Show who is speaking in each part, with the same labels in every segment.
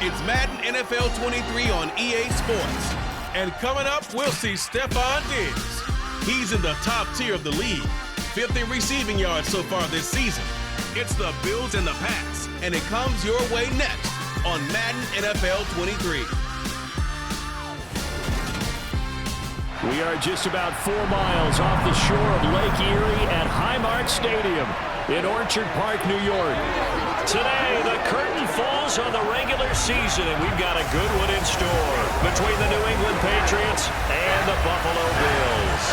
Speaker 1: It's Madden NFL 23 on EA Sports. And coming up, we'll see Stephon Diggs. He's in the top tier of the league, 5th in receiving yards so far this season. It's the Bills and the Pats, and it comes your way next on Madden NFL 23.
Speaker 2: We are just about 4 miles off the shore of Lake Erie at Highmark Stadium in Orchard Park, New York. Today, the curtain falls on the regular season, and we've got a good one in store between the New England Patriots and the Buffalo Bills.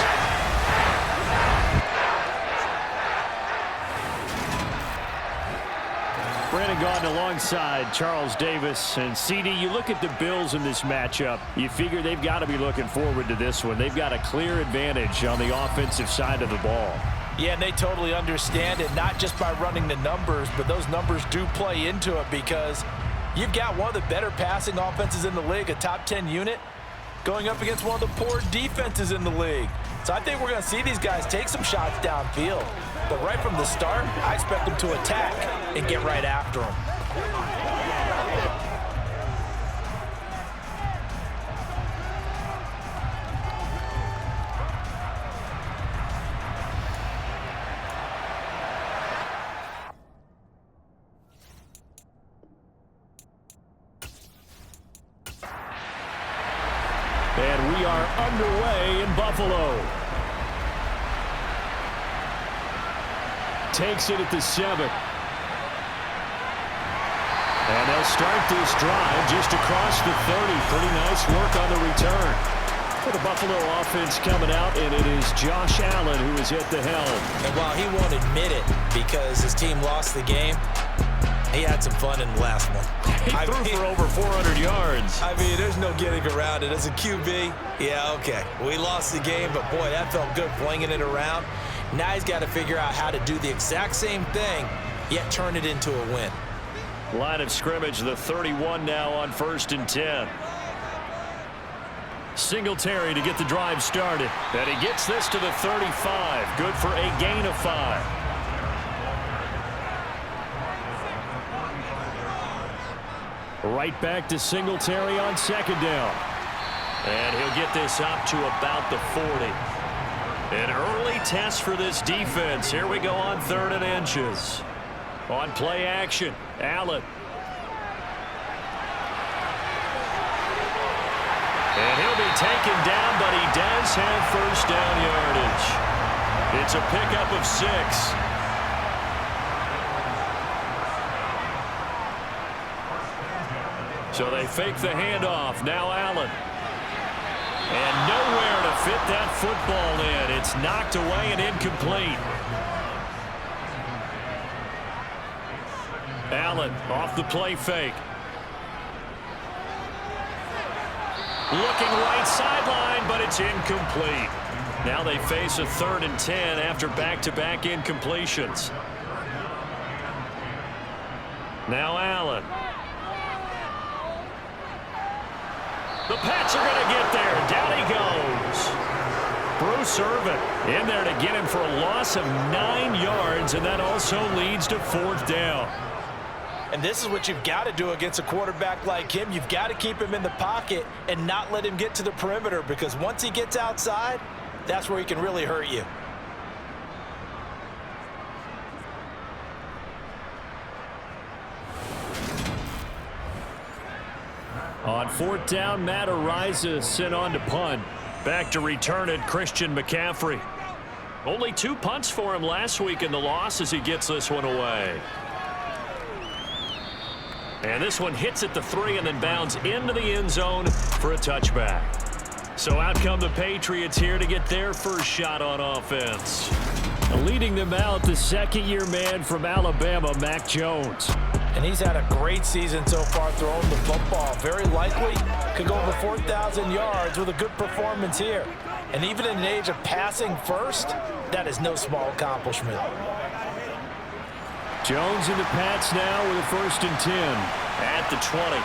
Speaker 2: Brandon Gaudin alongside Charles Davis. And CD, you look at the Bills in this matchup, you figure they've got to be looking forward to this one. They've got a clear advantage on the offensive side of the ball.
Speaker 3: Yeah, and they totally understand it, not just by running the numbers, but those numbers do play into it because you've got one of the better passing offenses in the league, a top 10 unit, going up against one of the poor defenses in the league. So I think we're going to see these guys take some shots downfield. But right from the start, I expect them to attack and get right after them.
Speaker 2: And we are underway in Buffalo. Takes it at the 7. And they'll start this drive just across the 30. Pretty nice work on the return. For the Buffalo offense coming out, and it is Josh Allen who is at the helm.
Speaker 3: And while he won't admit it because his team lost the game, he had some fun in the last one.
Speaker 2: He threw for over 400 yards.
Speaker 3: I mean, there's no getting around it. As a QB, yeah, okay. We lost the game, but boy, that felt good flinging it around. Now he's got to figure out how to do the exact same thing, yet turn it into a win.
Speaker 2: Line of scrimmage, the 31 now on 1st and 10. Singletary to get the drive started. And he gets this to the 35. Good for a gain of 5. Right back to Singletary on 2nd down. And he'll get this up to about the 40. An early test for this defense. Here we go on 3rd and inches. On play action, Allen. And he'll be taken down, but he does have 1st down yardage. It's a pickup of 6. So they fake the handoff. Now Allen. And nowhere to fit that football in. It's knocked away and incomplete. Allen off the play fake. Looking right sideline, but it's incomplete. Now they face a 3rd and 10 after back-to-back incompletions. Now Allen. The Pats are going to get there. Down he goes. Bruce Irvin in there to get him for a loss of 9 yards, and that also leads to 4th down.
Speaker 3: And this is what you've got to do against a quarterback like him. You've got to keep him in the pocket and not let him get to the perimeter, because once he gets outside, that's where he can really hurt you.
Speaker 2: On 4th down, Matt Ariza sent on to punt. Back to return it, Christian McCaffrey. Only 2 punts for him last week in the loss as he gets this one away. And this one hits at the 3 and then bounds into the end zone for a touchback. So out come the Patriots here to get their first shot on offense. Leading them out, the 2nd-year man from Alabama, Mac Jones.
Speaker 3: And he's had a great season so far throwing the football. Very likely could go over 4,000 yards with a good performance here. And even in an age of passing first, that is no small accomplishment.
Speaker 2: Jones and the Pats now with a 1st and 10 at the 20.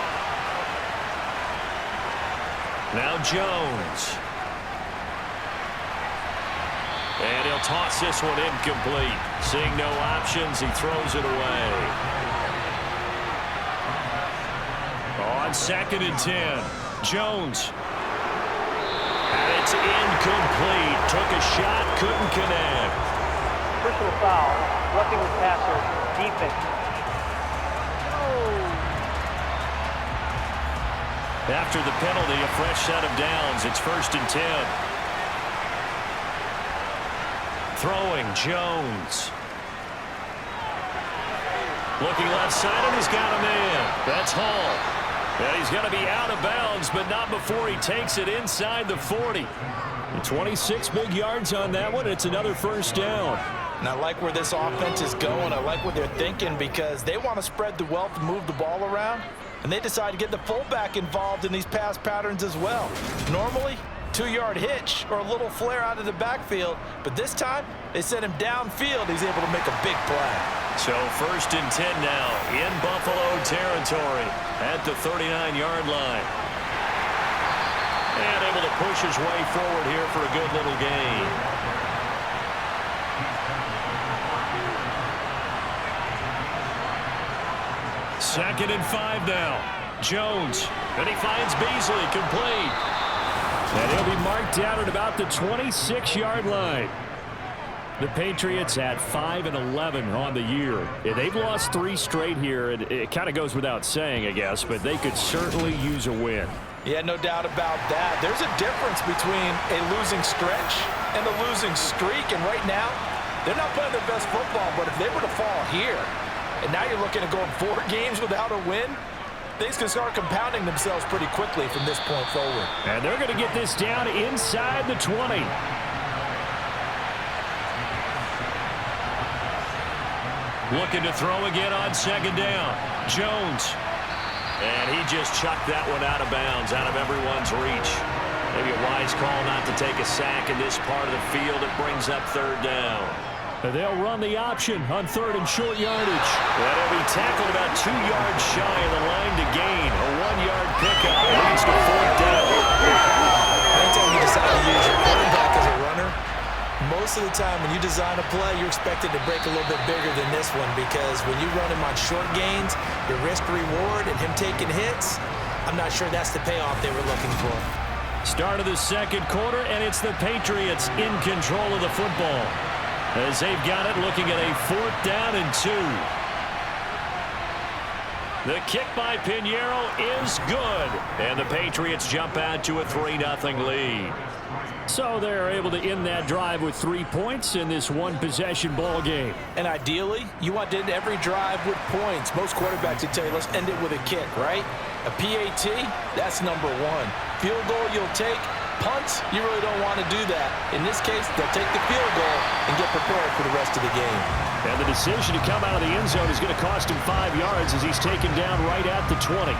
Speaker 2: Now Jones. And he'll toss this one incomplete. Seeing no options, he throws it away. On 2nd and 10. Jones. And it's incomplete. Took a shot, couldn't connect.
Speaker 4: Personal foul, roughing the passer, defense.
Speaker 2: After the penalty, a fresh set of downs. It's 1st and 10. Throwing, Jones. Looking left side, and he's got a man. That's Hall. And he's going to be out of bounds, but not before he takes it inside the 40. 26 big yards on that one. It's another 1st down.
Speaker 3: And I like where this offense is going. I like what they're thinking because they want to spread the wealth and move the ball around. And they decide to get the fullback involved in these pass patterns as well. Normally, 2-yard hitch or a little flare out of the backfield. But this time, they sent him downfield. He's able to make a big play.
Speaker 2: So 1st and 10 now in Buffalo territory at the 39-yard line. And able to push his way forward here for a good little gain. Second and 5 now. Jones. And he finds Beasley complete. And he'll be marked down at about the 26-yard line. The Patriots at 5-11 on the year. They've lost 3 straight here. It kind of goes without saying, I guess, but they could certainly use a win.
Speaker 3: Yeah, no doubt about that. There's a difference between a losing stretch and a losing streak. And right now, they're not playing their best football, but if they were to fall here, and now you're looking at going 4 games without a win, things can start compounding themselves pretty quickly from this point forward.
Speaker 2: And they're going to get this down inside the 20. Looking to throw again on 2nd down. Jones. And he just chucked that one out of bounds, out of everyone's reach. Maybe a wise call not to take a sack in this part of the field. It brings up 3rd down. They'll run the option on 3rd and short yardage. And he'll be tackled about 2 yards shy of the line to gain. A 1-yard pickup leads to 4th down.
Speaker 3: Anytime you decide to use your quarterback as a runner, most of the time when you design a play, you're expected to break a little bit bigger than this one because when you run him on short gains, your risk-reward and him taking hits, I'm not sure that's the payoff they were looking for.
Speaker 2: Start of the 2nd quarter, and it's the Patriots in control of the football. As they've got it, looking at a 4th down and 2. The kick by Pinheiro is good. And the Patriots jump out to a 3-0 lead. So they're able to end that drive with 3 points in this one-possession ball game.
Speaker 3: And ideally, you want to end every drive with points. Most quarterbacks would tell you, let's end it with a kick, right? A PAT, that's number 1. Field goal you'll take. Punts, you really don't want to do that. In this case, they'll take the field goal and get prepared for the rest of the game.
Speaker 2: And the decision to come out of the end zone is going to cost him 5 yards as he's taken down right at the 20.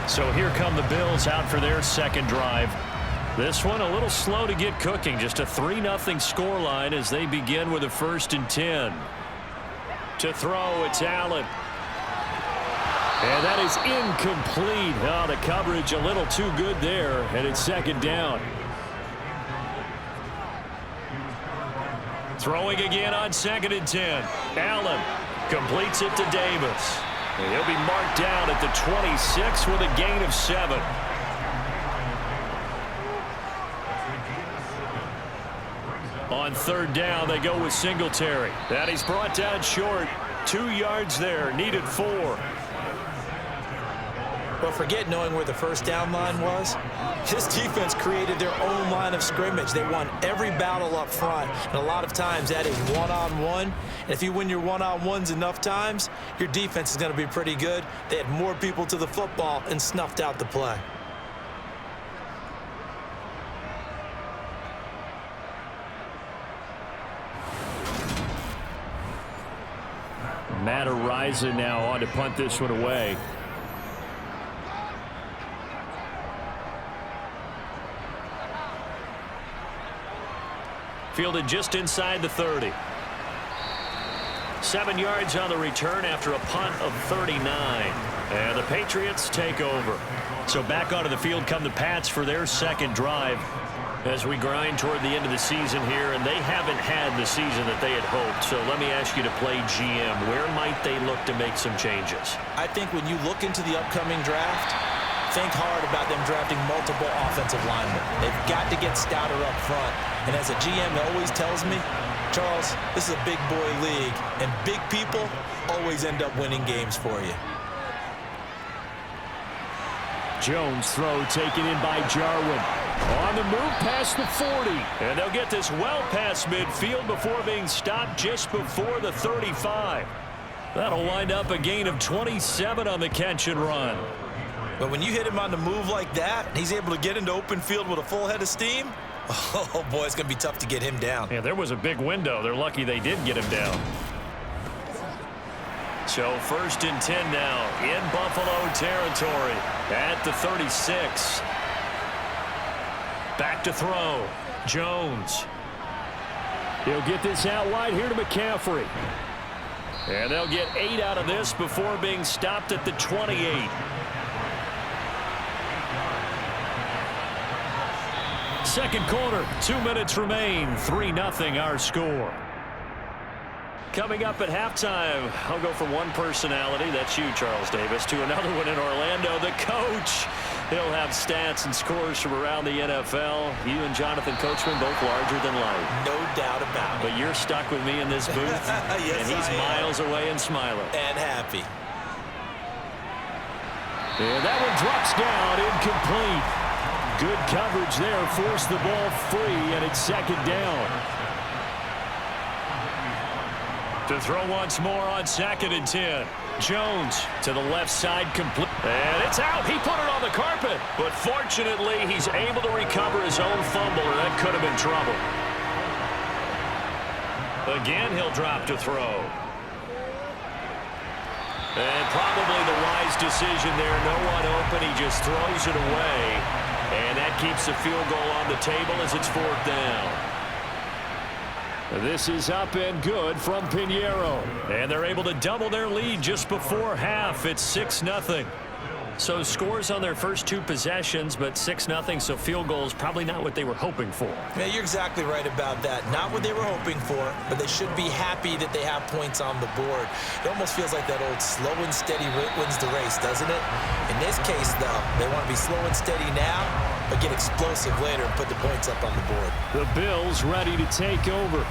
Speaker 2: So here come the Bills out for their 2nd drive. This one a little slow to get cooking. Just a 3-0 scoreline as they begin with a 1st and 10. To throw, it's Allen. And that is incomplete. Oh, the coverage a little too good there, and it's 2nd down. Throwing again on 2nd and 10. Allen completes it to Davis. And he'll be marked down at the 26 with a gain of 7. On 3rd down, they go with Singletary. That he's brought down short. 2 yards there, needed 4.
Speaker 3: But forget knowing where the 1st down line was. This defense created their own line of scrimmage. They won every battle up front. And a lot of times that is one-on-one. And if you win your one-on-ones enough times, your defense is going to be pretty good. They had more people to the football and snuffed out the play.
Speaker 2: Matt Ariza now on to punt this one away. Fielded just inside the 30. 7 yards on the return after a punt of 39. And the Patriots take over. So back onto the field come the Pats for their 2nd drive as we grind toward the end of the season here, and they haven't had the season that they had hoped. So let me ask you to play GM. Where might they look to make some changes?
Speaker 3: I think when you look into the upcoming draft, think hard about them drafting multiple offensive linemen. They've got to get stouter up front. And as a GM always tells me, Charles, this is a big boy league, and big people always end up winning games for you.
Speaker 2: Jones throw taken in by Jarwin. On the move past the 40. And they'll get this well past midfield before being stopped just before the 35. That'll wind up a gain of 27 on the catch and run.
Speaker 3: But when you hit him on the move like that, he's able to get into open field with a full head of steam. Oh, boy, it's going to be tough to get him down.
Speaker 2: Yeah, there was a big window. They're lucky they did get him down. So 1st and 10 now in Buffalo territory at the 36. Back to throw. Jones. He'll get this out wide here to McCaffrey. And they'll get 8 out of this before being stopped at the 28. Second quarter, 2 minutes remain. 3-0 our score. Coming up at halftime, I'll go from one personality, that's you, Charles Davis, to another one in Orlando, the coach. He'll have stats and scores from around the NFL. You and Jonathan Coachman both larger than life.
Speaker 3: No doubt about it.
Speaker 2: But you're stuck with me in this booth,
Speaker 3: yes,
Speaker 2: and he's miles away and smiling.
Speaker 3: And happy.
Speaker 2: And that one drops down, incomplete. Good coverage there, forced the ball free, and it's 2nd down. To throw once more on 2nd and 10. Jones to the left side, complete. And it's out. He put it on the carpet. But fortunately, he's able to recover his own fumble, or that could have been trouble. Again, he'll drop to throw. And probably the wise decision there. No one open. He just throws it away. And that keeps the field goal on the table as it's 4th down. This is up and good from Pinheiro. And they're able to double their lead just before half. It's 6-0. So scores on their first 2 possessions, but 6-0, so field goals probably not what they were hoping for.
Speaker 3: Yeah, you're exactly right about that. Not what they were hoping for, but they should be happy that they have points on the board. It almost feels like that old slow and steady wins the race, doesn't it? In this case, though, they want to be slow and steady now, but get explosive later and put the points up on the board.
Speaker 2: The Bills ready to take over.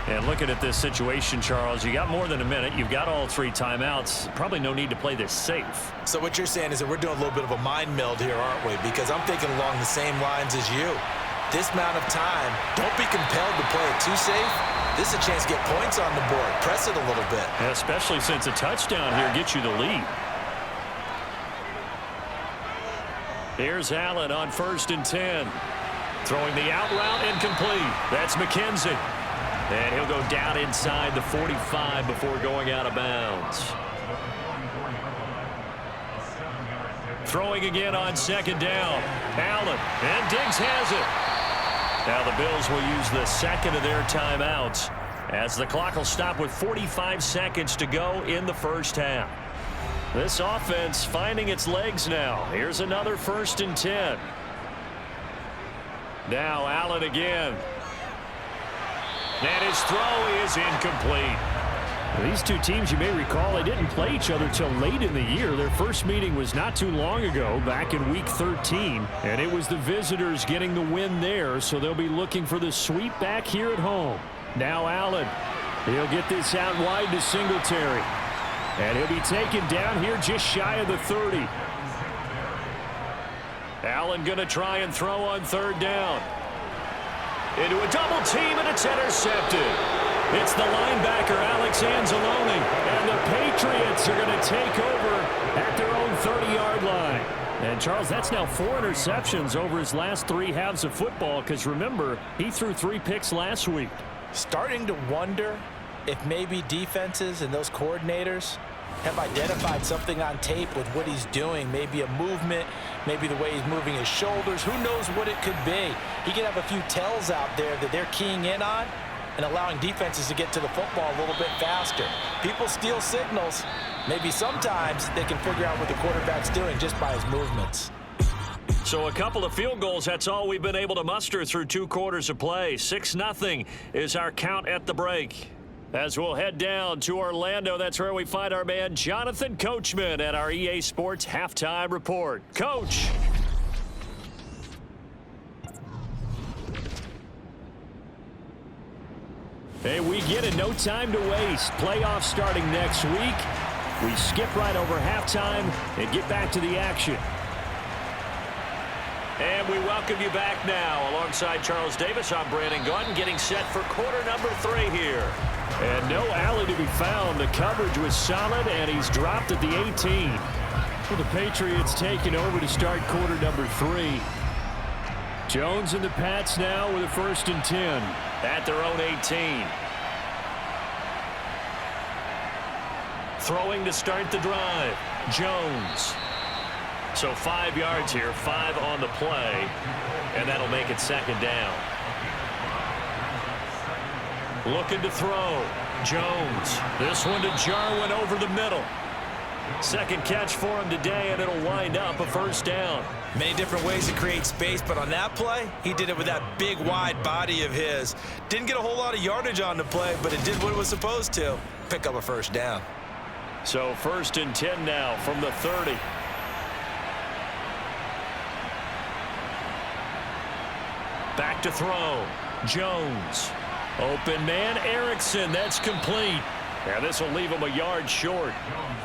Speaker 2: And looking at this situation, Charles, you got more than a minute. You've got all 3 timeouts. Probably no need to play this safe.
Speaker 3: So what you're saying is that we're doing a little bit of a mind meld here, aren't we? Because I'm thinking along the same lines as you. This amount of time, don't be compelled to play it too safe. This is a chance to get points on the board. Press it a little bit.
Speaker 2: And especially since a touchdown here gets you the lead. Here's Allen on 1st and 10. Throwing the out route, incomplete. That's McKenzie. And he'll go down inside the 45 before going out of bounds. Throwing again on 2nd down. Allen, and Diggs has it. Now the Bills will use the 2nd of their timeouts as the clock will stop with 45 seconds to go in the first half. This offense finding its legs now. Here's another 1st and 10. Now Allen again. And his throw is incomplete. These 2 teams, you may recall, they didn't play each other till late in the year. Their first meeting was not too long ago, back in Week 13. And it was the visitors getting the win there, so they'll be looking for the sweep back here at home. Now Allen. He'll get this out wide to Singletary. And he'll be taken down here just shy of the 30. Allen going to try and throw on 3rd down. Into a double team, and it's intercepted. It's the linebacker, Alex Anzalone, and the Patriots are going to take over at their own 30-yard line. And, Charles, that's now 4 interceptions over his last 3 halves of football, because, remember, he threw 3 picks last week.
Speaker 3: Starting to wonder if maybe defenses and those coordinators have identified something on tape with what he's doing. Maybe a movement, maybe the way he's moving his shoulders. Who knows what it could be? He could have a few tells out there that they're keying in on and allowing defenses to get to the football a little bit faster. People steal signals. Maybe sometimes they can figure out what the quarterback's doing just by his movements.
Speaker 2: So a couple of field goals, that's all we've been able to muster through 2 quarters of play. 6-0 is our count at the break. As we'll head down to Orlando, that's where we find our man Jonathan Coachman at our EA Sports Halftime Report. Coach. Hey, we get it. No time to waste. Playoffs starting next week. We skip right over halftime and get back to the action. And we welcome you back now. Alongside Charles Davis, I'm Brandon Gaudin, getting set for quarter number 3 here. And no alley to be found. The coverage was solid, and he's dropped at the 18. Well, the Patriots taking over to start quarter number 3. Jones and the Pats now with a 1st and 10 at their own 18. Throwing to start the drive. Jones. So 5 yards here, 5 on the play, and that'll make it 2nd down. Looking to throw. Jones. This one to Jarwin over the middle. 2nd catch for him today, and it'll wind up a 1st down.
Speaker 3: Many different ways to create space, but on that play, he did it with that big, wide body of his. Didn't get a whole lot of yardage on the play, but it did what it was supposed to. Pick up a 1st down.
Speaker 2: So 1st and 10 now from the 30. Back to throw. Jones. Open man, Erickson. That's complete. And this will leave him a yard short.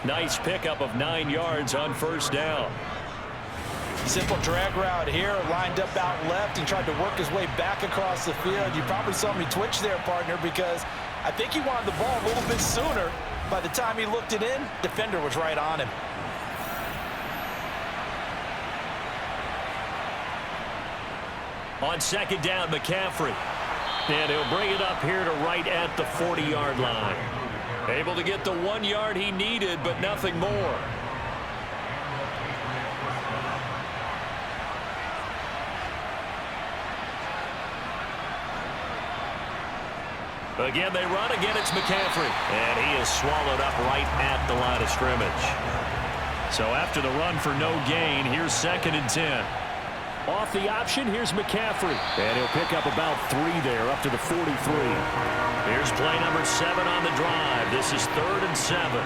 Speaker 2: Nice pickup of 9 yards on 1st down.
Speaker 3: Simple drag route here, lined up out left and tried to work his way back across the field. You probably saw me twitch there, partner, because I think he wanted the ball a little bit sooner. By the time he looked it in, defender was right on him.
Speaker 2: On 2nd down, McCaffrey. And he'll bring it up here to right at the 40-yard line. Able to get the 1 yard he needed, but nothing more. Again, they run. Again, it's McCaffrey. And he is swallowed up right at the line of scrimmage. So after the run for no gain, here's 2nd and 10. Off the option, here's McCaffrey. And he'll pick up about 3 there, up to the 43. Here's play number 7 on the drive. This is 3rd and 7.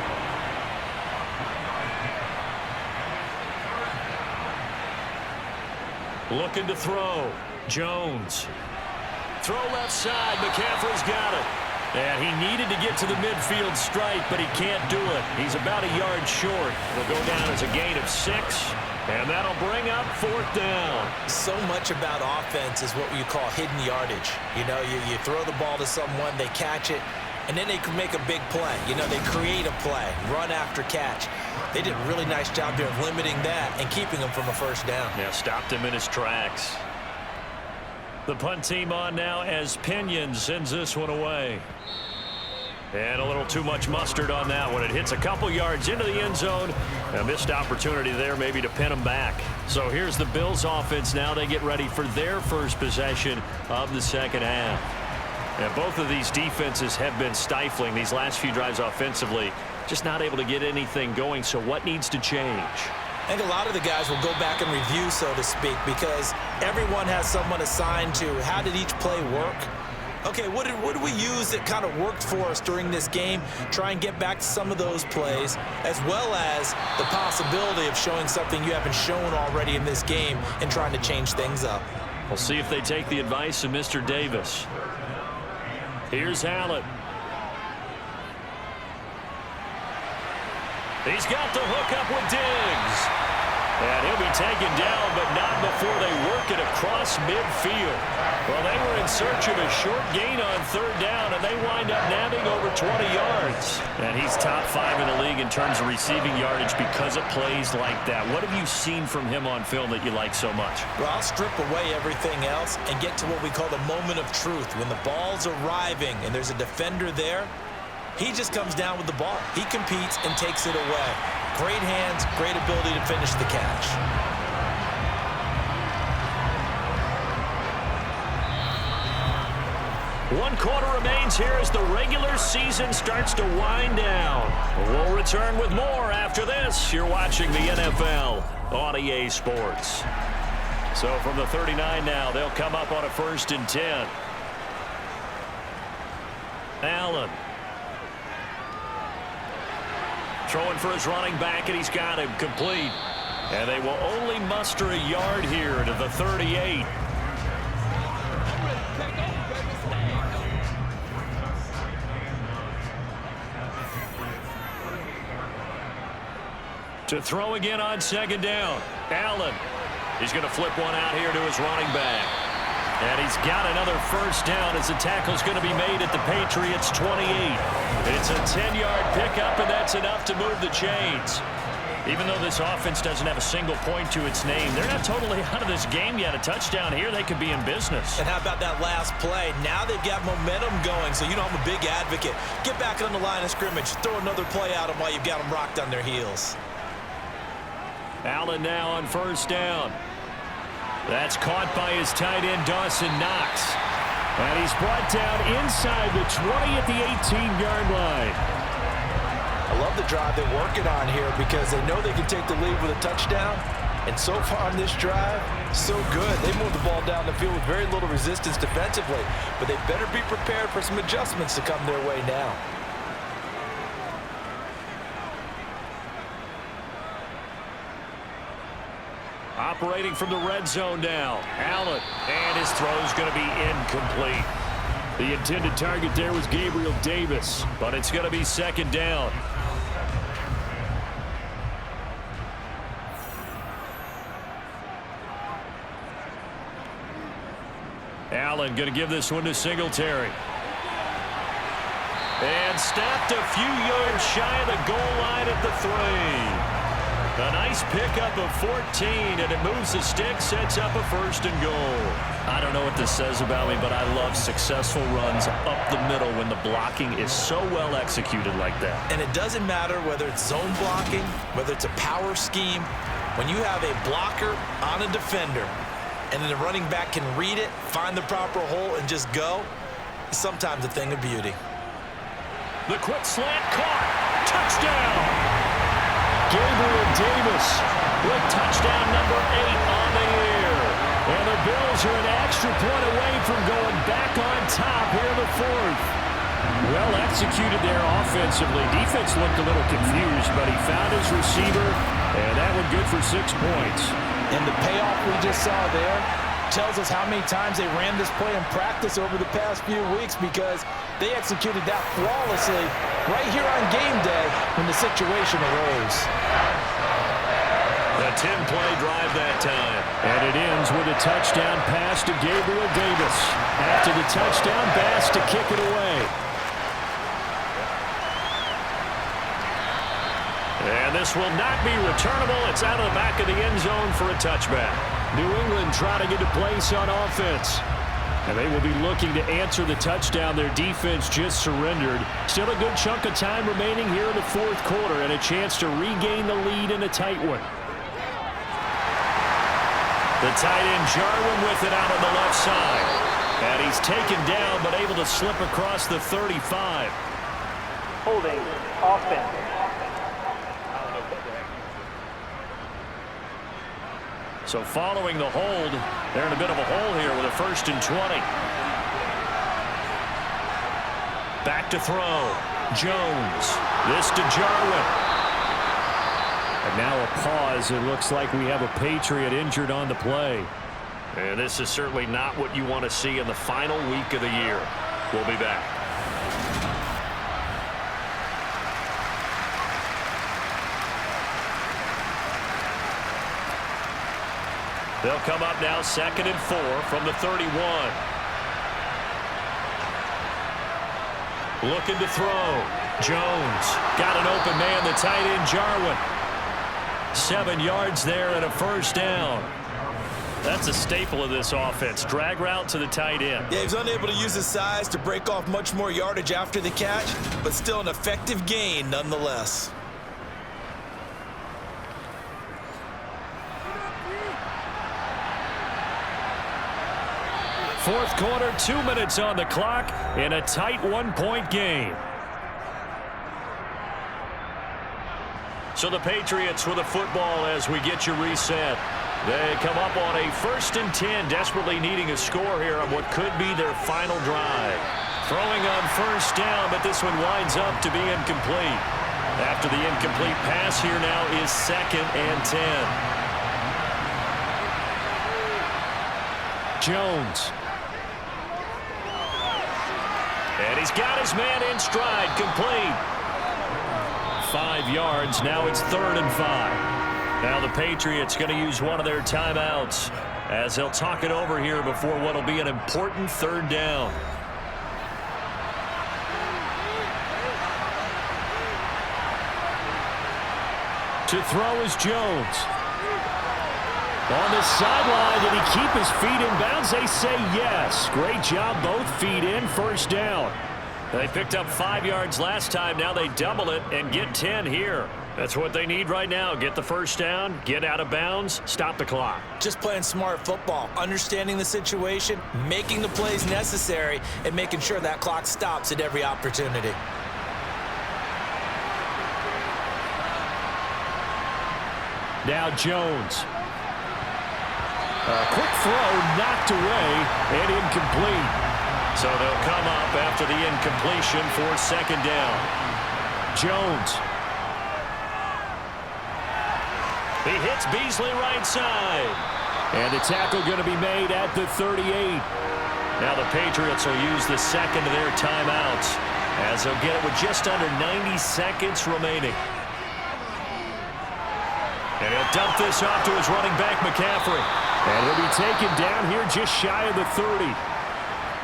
Speaker 2: Looking to throw. Jones. Throw left side. McCaffrey's got it. And he needed to get to the midfield stripe, but he can't do it. He's about a yard short. It'll go down as a gain of 6. And that'll bring up 4th down.
Speaker 3: So much about offense is what you call hidden yardage. You know, you throw the ball to someone, they catch it, and then they can make a big play. You know, they create a play, run after catch. They did a really nice job there of limiting that and keeping him from a 1st down.
Speaker 2: Yeah, stopped him in his tracks. The punt team on now as Pinion sends this one away. And a little too much mustard on that one. It hits a couple yards into the end zone. A missed opportunity there maybe to pin them back. So here's the Bills offense now. They get ready for their first possession of the 2nd half. And both of these defenses have been stifling these last few drives offensively. Just not able to get anything going. So what needs to change?
Speaker 3: I think a lot of the guys will go back and review, so to speak, because everyone has someone assigned to how did each play work. Okay, what did we use that kind of worked for us during this game? Try and get back to some of those plays, as well as the possibility of showing something you haven't shown already in this game and trying to change things up.
Speaker 2: We'll see if they take the advice of Mr. Davis. Here's Allen. He's got the hook up with Diggs. And he'll be taken down, but not before they work it across midfield. Well, they were in search of a short gain on 3rd down, and they wind up nabbing over 20 yards. And he's top 5 in the league in terms of receiving yardage because of plays like that. What have you seen from him on film that you like so much?
Speaker 3: Well, I'll strip away everything else and get to what we call the moment of truth. When the ball's arriving and there's a defender there, he just comes down with the ball. He competes and takes it away. Great hands, great ability to finish the catch.
Speaker 2: One quarter remains here as the regular season starts to wind down. We'll return with more after this. You're watching the NFL on EA Sports. So from the 39 now, they'll come up on a 1st and 10. Allen Throwing for his running back, and he's got him complete. And they will only muster a yard here to the 38. To throw again on second down. Allen. He's going to flip one out here to his running back. And he's got another first down as the tackle's going to be made at the Patriots 28. It's a 10-yard pickup, and that's enough to move the chains. Even though this offense doesn't have a single point to its name, they're not totally out of this game yet. A touchdown here, they could be in business.
Speaker 3: And how about that last play? Now they've got momentum going, so you know I'm a big advocate. Get back on the line of scrimmage. Throw another play at them while you've got them rocked on their heels.
Speaker 2: Allen now on first down. That's caught by his tight end, Dawson Knox. And he's brought down inside the 20 at the 18-yard line.
Speaker 3: I love the drive they're working on here because they know they can take the lead with a touchdown. And so far on this drive, so good. They moved the ball down the field with very little resistance defensively. But they better be prepared for some adjustments to come their way now.
Speaker 2: Operating from the red zone now. Allen, and his throw is going to be incomplete. The intended target there was Gabriel Davis, but it's going to be second down. Allen going to give this one to Singletary. And stopped a few yards shy of the goal line at the 3. A nice pickup of 14, and it moves the stick, sets up a first and goal. I don't know what this says about me, but I love successful runs up the middle when the blocking is so well executed like that.
Speaker 3: And it doesn't matter whether it's zone blocking, whether it's a power scheme. When you have a blocker on a defender, and then the running back can read it, find the proper hole, and just go, it's sometimes a thing of beauty.
Speaker 2: The quick slant caught. Touchdown! Gabriel Davis with touchdown number 8 on the year. And the Bills are an extra point away from going back on top here in the 4th. Well executed there offensively. Defense looked a little confused, but he found his receiver, and that one good for 6 points.
Speaker 3: And the payoff we just saw there tells us how many times they ran this play in practice over the past few weeks, because they executed that flawlessly right here on game day when the situation arose.
Speaker 2: A 10-play drive that time. And it ends with a touchdown pass to Gabriel Davis. After the touchdown, Bass to kick it away. And this will not be returnable. It's out of the back of the end zone for a touchback. New England trying to get a place on offense. And they will be looking to answer the touchdown their defense just surrendered. Still a good chunk of time remaining here in the 4th quarter, and a chance to regain the lead in a tight one. The tight end Jarwin with it out on the left side. And he's taken down but able to slip across the 35.
Speaker 4: Holding, offense.
Speaker 2: So following the hold, they're in a bit of a hole here with a 1st and 20. Back to throw. Jones. This to Jarwin. And now a pause. It looks like we have a Patriot injured on the play. And this is certainly not what you want to see in the final week of the year. We'll be back. They'll come up now 2nd and 4 from the 31. Looking to throw. Jones got an open man, the tight end Jarwin. 7 yards there and a first down. That's a staple of this offense. Drag route to the tight end.
Speaker 3: Yeah, he was unable to use his size to break off much more yardage after the catch, but still an effective gain nonetheless.
Speaker 2: Fourth quarter, 2 minutes on the clock in a tight 1-point game. So the Patriots with the football as we get you reset. They come up on a 1st and 10, desperately needing a score here on what could be their final drive. Throwing on first down, but this one winds up to be incomplete. After the incomplete pass, here now is 2nd and 10. Jones. And he's got his man in stride, complete. 5 yards, now it's 3rd and 5. Now the Patriots going to use one of their timeouts as they'll talk it over here before what will be an important 3rd down. To throw is Jones. On the sideline, did he keep his feet in bounds? They say yes. Great job, both feet in, 1st down. They picked up 5 yards last time. Now they double it and get 10 here. That's what they need right now. Get the 1st down, get out of bounds, stop the clock.
Speaker 3: Just playing smart football, understanding the situation, making the plays necessary, and making sure that clock stops at every opportunity.
Speaker 2: Now Jones. A quick throw knocked away and incomplete. So they'll come up after the incompletion for 2nd down. Jones. He hits Beasley right side. And the tackle going to be made at the 38. Now the Patriots will use the 2nd of their timeouts as they'll get it with just under 90 seconds remaining. And he'll dump this off to his running back, McCaffrey. And he'll be taken down here just shy of the 30.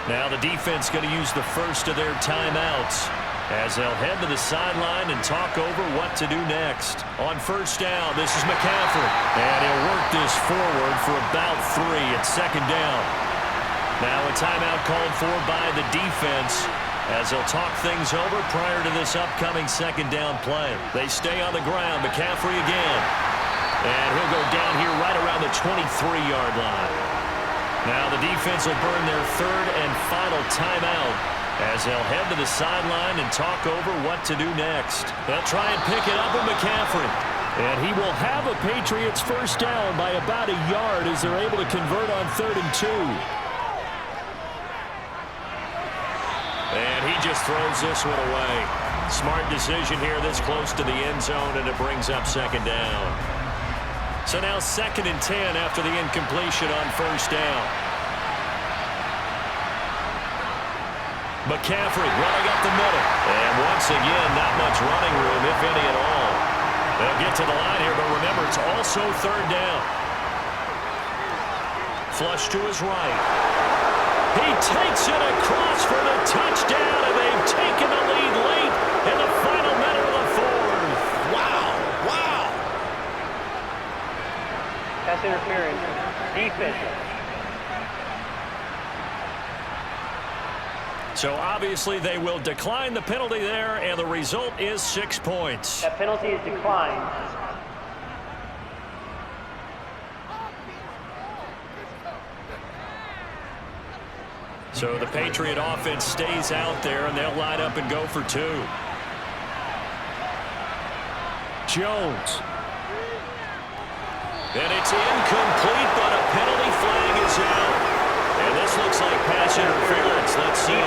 Speaker 2: Now the defense going to use the 1st of their timeouts as they'll head to the sideline and talk over what to do next. On 1st down, this is McCaffrey. And he'll work this forward for about 3 at 2nd down. Now a timeout called for by the defense as they'll talk things over prior to this upcoming 2nd down play. They stay on the ground. McCaffrey again. And he'll go down here right around the 23-yard line. Now the defense will burn their 3rd and final timeout as they'll head to the sideline and talk over what to do next. They'll try and pick it up with McCaffrey. And he will have a Patriots 1st down by about a yard as they're able to convert on 3rd and 2. And he just throws this one away. Smart decision here this close to the end zone, and it brings up 2nd down. So now 2nd and 10 after the incompletion on 1st down. McCaffrey running up the middle. And once again, not much running room, if any at all. They'll get to the line here, but remember, it's also 3rd down. Flush to his right. He takes it across for the touchdown, and they've taken the lead late in the final minute of the 4th. Wow, wow.
Speaker 4: Pass interference. Defense.
Speaker 2: So obviously they will decline the penalty there, and the result is 6 points.
Speaker 4: That penalty is declined.
Speaker 2: So the Patriot offense stays out there, and they'll line up and go for 2. Jones. And it's incomplete, but a penalty flag is out. And this looks like pass interference. Let's see.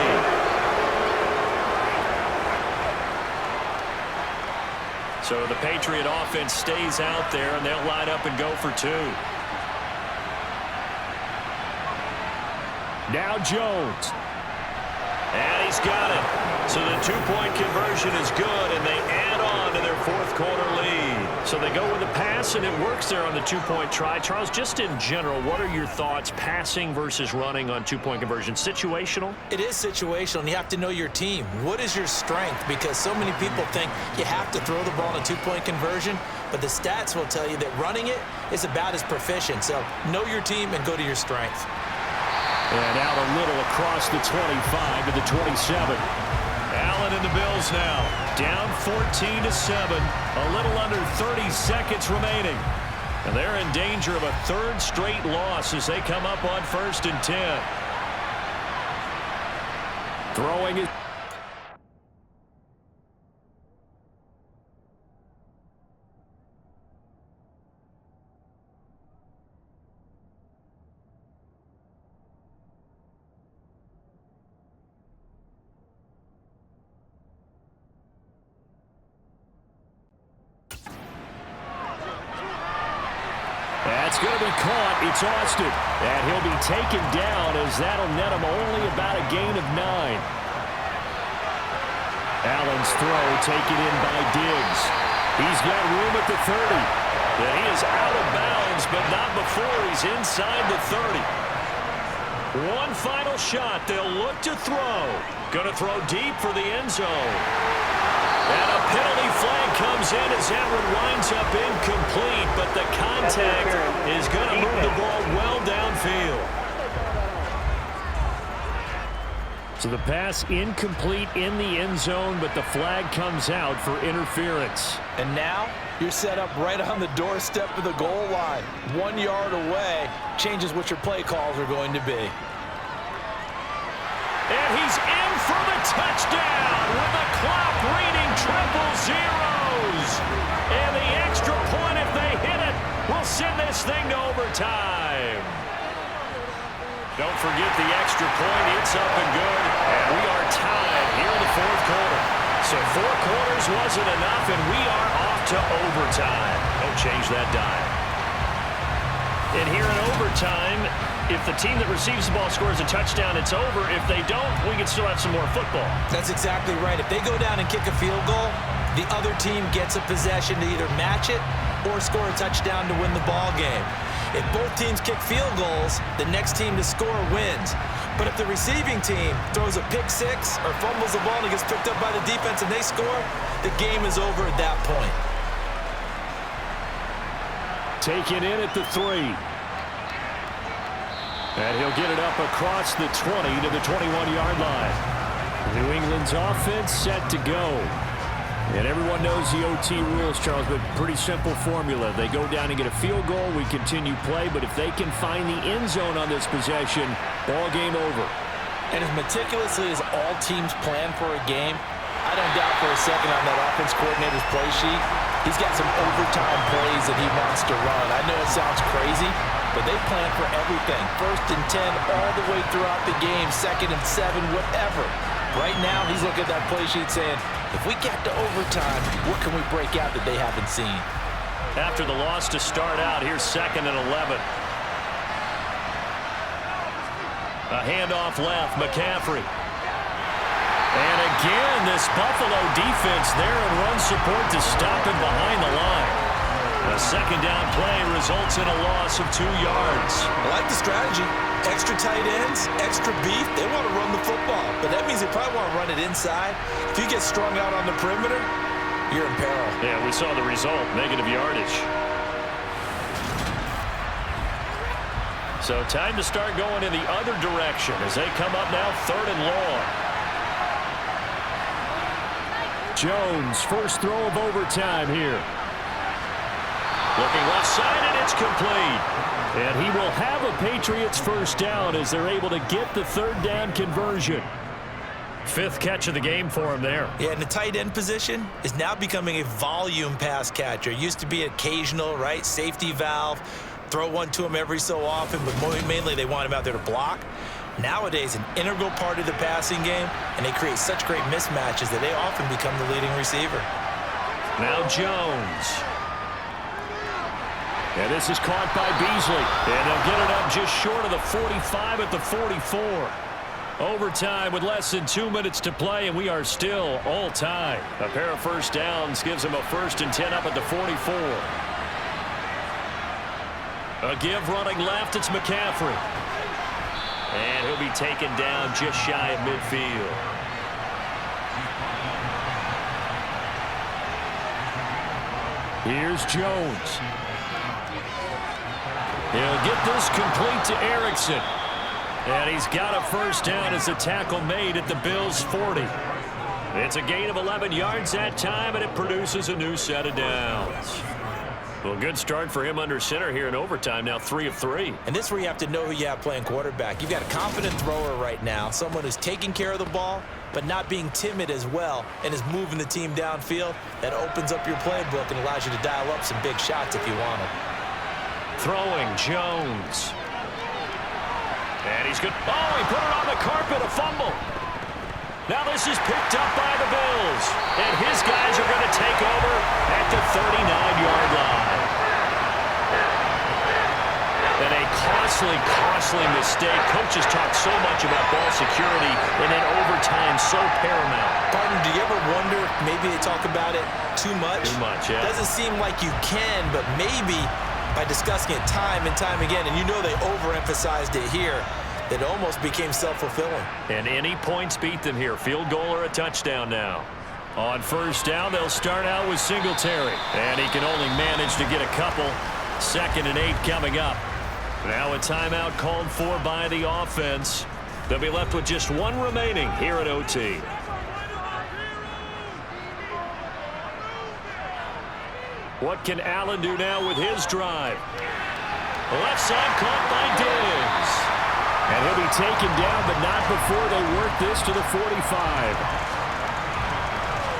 Speaker 2: So the Patriot offense stays out there, and they'll line up and go for 2. Now Jones. And he's got it. So the 2-point conversion is good, and they add on to their 4th quarter lead. So they go with the pass, and it works there on the 2-point try. Charles, just in general, what are your thoughts passing versus running on 2-point conversion? Situational?
Speaker 3: It is situational, and you have to know your team. What is your strength? Because so many people think you have to throw the ball in a 2-point conversion, but the stats will tell you that running it is about as proficient. So know your team and go to your strength.
Speaker 2: And out a little across the 25 to the 27. Allen and the Bills now down 14-7. A little under 30 seconds remaining. And they're in danger of a 3rd straight loss as they come up on 1st and 10. Throwing it. going to be caught. It's Austin. And he'll be taken down as that'll net him only about a gain of 9. Allen's throw taken in by Diggs. He's got room at the 30. And he is out of bounds, but not before he's inside the 30. One final shot. They'll look to throw. Going to throw deep for the end zone. And a penalty flag comes in as that one winds up incomplete, but the contact is going to move the ball well downfield. So the pass incomplete in the end zone, but the flag comes out for interference.
Speaker 3: And now you're set up right on the doorstep of the goal line. 1 yard away changes what your play calls are going to be.
Speaker 2: And he's in for the touchdown with the clock reading triple zeros. And the extra point, if they hit it, will send this thing to overtime. Don't forget the extra point. It's up and good. And we are tied here in the fourth quarter. So 4 quarters wasn't enough, and we are off to overtime. Don't change that dime. And here in overtime, if the team that receives the ball scores a touchdown, it's over. If they don't, we can still have some more football.
Speaker 3: That's exactly right. If they go down and kick a field goal, the other team gets a possession to either match it or score a touchdown to win the ball game. If both teams kick field goals, the next team to score wins. But if the receiving team throws a pick six or fumbles the ball and it gets picked up by the defense and they score, the game is over at that point.
Speaker 2: Taken in at the 3. And he'll get it up across the 20 to the 21-yard line. New England's offense set to go. And everyone knows the OT rules, Charles, but pretty simple formula. They go down and get a field goal, we continue play, but if they can find the end zone on this possession, ball game over.
Speaker 3: And as meticulously as all teams plan for a game, I don't doubt for a second on that offense coordinator's play sheet, he's got some overtime plays that he wants to run. I know it sounds crazy, but they plan for everything. 1st and 10 all the way throughout the game, 2nd and 7, whatever. Right now, he's looking at that play sheet saying, if we get to overtime, what can we break out that they haven't seen?
Speaker 2: After the loss to start out, here's 2nd and 11. A handoff left, McCaffrey. And again, this Buffalo defense there in run support to stop him behind the line. A 2nd down play results in a loss of 2 yards.
Speaker 3: I like the strategy. Extra tight ends, extra beef. They want to run the football, but that means they probably want to run it inside. If you get strung out on the perimeter, you're in peril.
Speaker 2: Yeah, we saw the result, negative yardage. So time to start going in the other direction as they come up now 3rd and long. Jones, first throw of overtime here. Looking left side, and it's complete. And he will have a Patriots first down as they're able to get the 3rd down conversion. 5th catch of the game for him there.
Speaker 3: Yeah, and the tight end position is now becoming a volume pass catcher. It used to be occasional, right? Safety valve. Throw one to him every so often, but mainly they want him out there to block. Nowadays, an integral part of the passing game, and they create such great mismatches that they often become the leading receiver.
Speaker 2: Now Jones. And this is caught by Beasley. And they'll get it up just short of the 45 at the 44. Overtime with less than 2 minutes to play, and we are still all tied. A pair of first downs gives them a 1st and 10 up at the 44. A give running left, it's McCaffrey. And he'll be taken down just shy of midfield. Here's Jones. He'll get this complete to Erickson. And he's got a first down as the tackle made at the Bills' 40. It's a gain of 11 yards that time, and it produces a new set of downs. Well, good start for him under center here in overtime, now 3 of 3.
Speaker 3: And this is where you have to know who you have playing quarterback. You've got a confident thrower right now, someone who's taking care of the ball, but not being timid as well, and is moving the team downfield. That opens up your playbook and allows you to dial up some big shots if you want them.
Speaker 2: Throwing, Jones. And he's good. Oh, he put it on the carpet, a fumble. Now this is picked up by the Bills. And his guys are going to take over at the 39-yard line. potentially costly mistake. Coaches talk so much about ball security, and then overtime so paramount.
Speaker 3: Pardon, do you ever wonder if maybe they talk about it too much?
Speaker 2: Too much, yeah.
Speaker 3: Doesn't seem like you can, but maybe by discussing it time and time again, and you know they overemphasized it here, it almost became self-fulfilling. And
Speaker 2: any points beat them here. Field goal or a touchdown now. On first down, they'll start out with Singletary. And he can only manage to get a couple. 2nd and 8 coming up. Now a timeout called for by the offense. They'll be left with just one remaining here at OT. What can Allen do now with his drive? Left side caught by Diggs. And he'll be taken down, but not before they work this to the 45.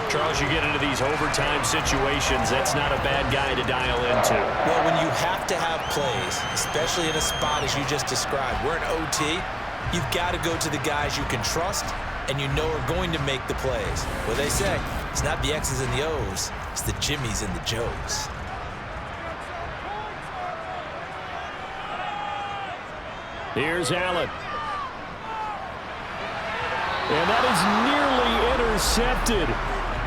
Speaker 2: Charles, you get into these overtime situations, that's not a bad guy to dial into.
Speaker 3: Well, when you have to have plays, especially in a spot as you just described, we're in OT, you've got to go to the guys you can trust and you know are going to make the plays. What they say, it's not the X's and the O's, it's the Jimmys and the Joes.
Speaker 2: Here's Allen. And that is nearly intercepted.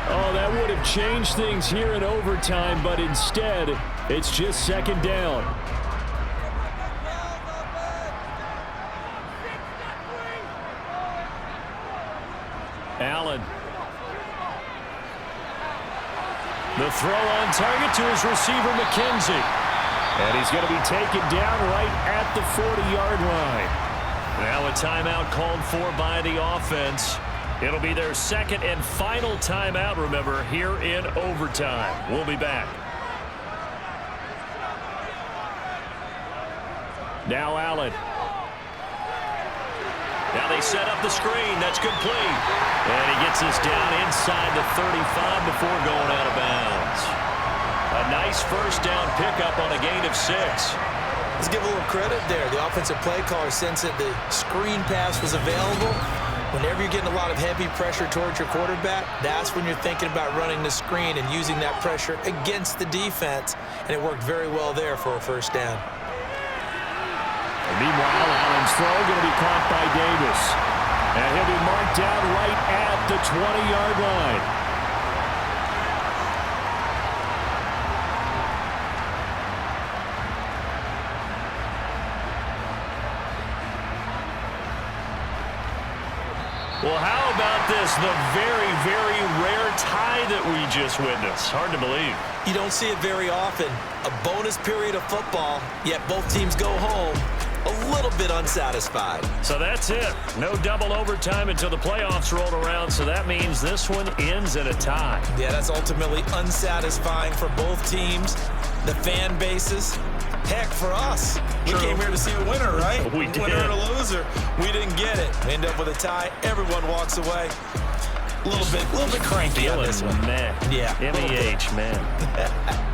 Speaker 2: Oh, that would have changed things here in overtime, but instead, it's just 2nd down. Allen. The throw on target to his receiver, McKenzie. And he's going to be taken down right at the 40-yard line. Now a timeout called for by the offense. It'll be their 2nd and final timeout, remember, here in overtime. We'll be back. Now Allen. Now they set up the screen. That's complete. And he gets us down inside the 35 before going out of bounds. A nice first down pickup on a gain of 6.
Speaker 3: Let's give a little credit there. The offensive play caller sensed that the screen pass was available. Whenever you're getting a lot of heavy pressure towards your quarterback, that's when you're thinking about running the screen and using that pressure against the defense. And it worked very well there for a first down.
Speaker 2: And meanwhile, Allen's throw going to be caught by Davis. And he'll be marked down right at the 20-yard line. Well, how about this? The very, very rare tie that we just witnessed. Hard to believe.
Speaker 3: You don't see it very often. A bonus period of football, yet both teams go home a little bit unsatisfied.
Speaker 2: So that's it. No double overtime until the playoffs roll around, so that means this one ends in a tie.
Speaker 3: Yeah, that's ultimately unsatisfying for both teams, the fan bases. Heck, for us, we came here to see a winner, right?
Speaker 2: We did.
Speaker 3: Winner and a loser. We didn't get it. We end up with a tie. Everyone walks away. A little bit cranky on this one.
Speaker 2: Man.
Speaker 3: Yeah.
Speaker 2: MEH, man.